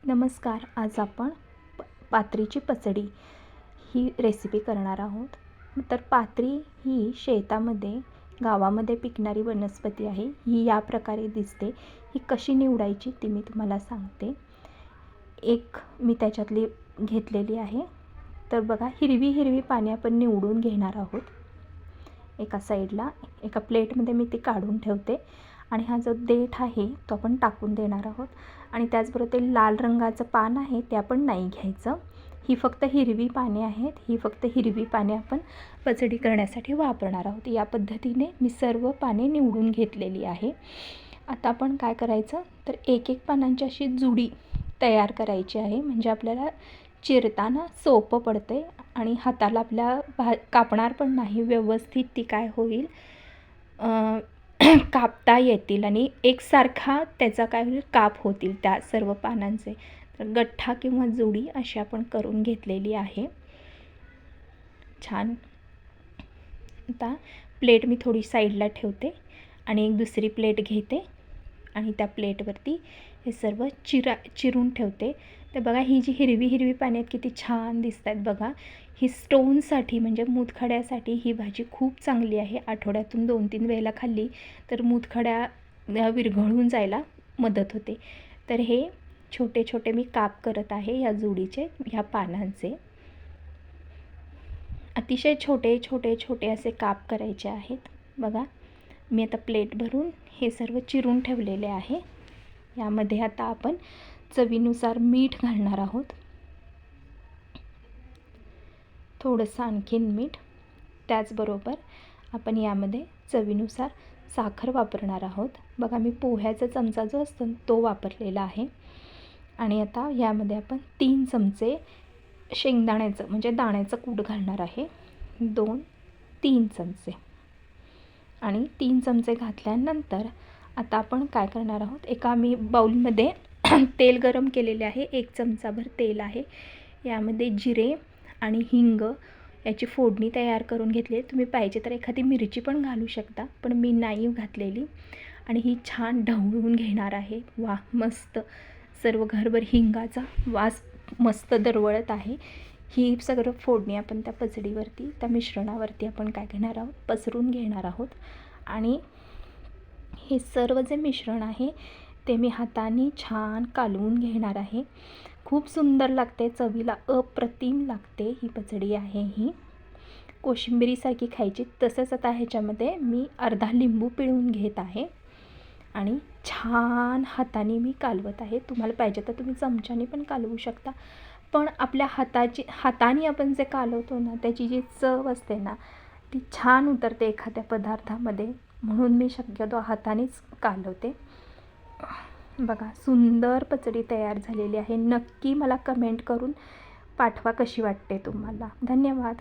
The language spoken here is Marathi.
नमस्कार. आज आपण पात्रीची पचडी ही रेसिपी करणार आहोत. तर पात्री ही शेतामध्ये गावामध्ये पिकणारी वनस्पती आहे. ही या प्रकारे दिसते. ही कशी निवडायची ती मी तुम्हाला सांगते. एक मी त्याच्यातली घेतलेली आहे. तर बघा, हिरवी पाने आपण निवडून घेणार आहोत. एका साईडला एका प्लेटमध्ये मी ती काढून ठेवते आणि हा जो देठ आहे तो आपण टाकून देणार आहोत. आणि त्याचबरोबर ते लाल रंगाचं पान आहे ते आपण नाही घ्यायचं. ही फक्त हिरवी पाने आहेत. ही फक्त हिरवी पाने आपण पचडी करण्यासाठी वापरणार आहोत. या पद्धतीने मी सर्व पाने निवडून घेतलेली आहे. आता आपण काय करायचं, तर एक पानांची अशी जुडी तयार करायची आहे. म्हणजे आपल्याला चिरताना सोपं पडते आणि हाताला आपल्या कापणार पण नाही. व्यवस्थित ती काय होईल, कापता येतील आणि एकसारखा त्याचा काय होईल, काप होतील त्या सर्व पानांचे. तर गठ्ठा किंवा जुडी अशी आपण करून घेतलेली आहे. छान. आता प्लेट मी थोडी साईडला ठेवते आणि एक दुसरी प्लेट घेते आणि त्या प्लेटवरती हे सर्व चिरून ठेवते. तर बघा, ही जी हिरवी पाने आहेत किती छान दिसत आहेत बघा. ही स्टोनसाठी म्हणजे मूतखड्यासाठी ही भाजी खूप चांगली आहे. आठवड्यातून 2-3 वेळेला खाल्ली तर मूतखड्या विरघळून जायला मदत होते. तर हे छोटे छोटे मी काप करत आहे या जुडीचे, ह्या पानांचे. अतिशय छोटे छोटे छोटे असे काप करायचे आहेत. बघा, मी आता प्लेट भरून हे सर्व चिरून ठेवलेले आहे. यामध्ये आता आपण चवीनुसार मीठ घालणार आहोत. थोडंसं आणखीन मीठ. त्याचबरोबर आपण यामध्ये चवीनुसार साखर वापरणार आहोत. बघा, मी पोह्याचा चमचा जो असतो तो वापरलेला आहे. आणि आता यामध्ये आपण 3 चमचे शेंगदाण्याचं म्हणजे दाण्याचं कूट घालणार आहे. 2-3 चमचे. आणि 3 चमचे घातल्यानंतर आता आपण काय करणार आहोत, एका मी बाउलमध्ये तेल गरम केलेले आहे. 1 चमचाभर तेल आहे. यामध्ये जिरे आणि हिंग याची फोडणी तयार करून घेतली. तुम्ही पाहिजे तर एखादी मिरची पण घालू शकता, पण मी नाही घातलेली. आणि ही छान ढवळून घेणार आहे. वा, मस्त सर्व घरभर हिंगाचा वास मस्त दरवळत आहे. ही सगळं फोडणी आपण त्या पचडीवरती, त्या मिश्रणावरती आपण काय घेणार आहोत, पसरून घेणार आहोत. आणि हे सर्व जे मिश्रण आहे ते मी हाताने छान कालवून घेणार आहे. खूप सुंदर लागते, चवीला अप्रतिम लागते ही पचडी आहे. ही कोशिंबिरीसारखी खायची. तसंच आता ह्याच्यामध्ये मी अर्धा लिंबू पिळून घेत आहे आणि छान हाताने मी कालवत आहे. तुम्हाला पाहिजे तर तुम्ही चमच्याने पण कालवू शकता, पण आपल्या हाताने आपण जे कालवतो ना, त्याची जी चव असते ना ती छान उतरते एखाद्या पदार्थामध्ये. म्हणून मी शक्यतो हातानेच कालवते. बघा, सुंदर पचडी तयार झालेली आहे. नक्की मला कमेंट करून पाठवा कशी वाटते तुम्हाला. धन्यवाद.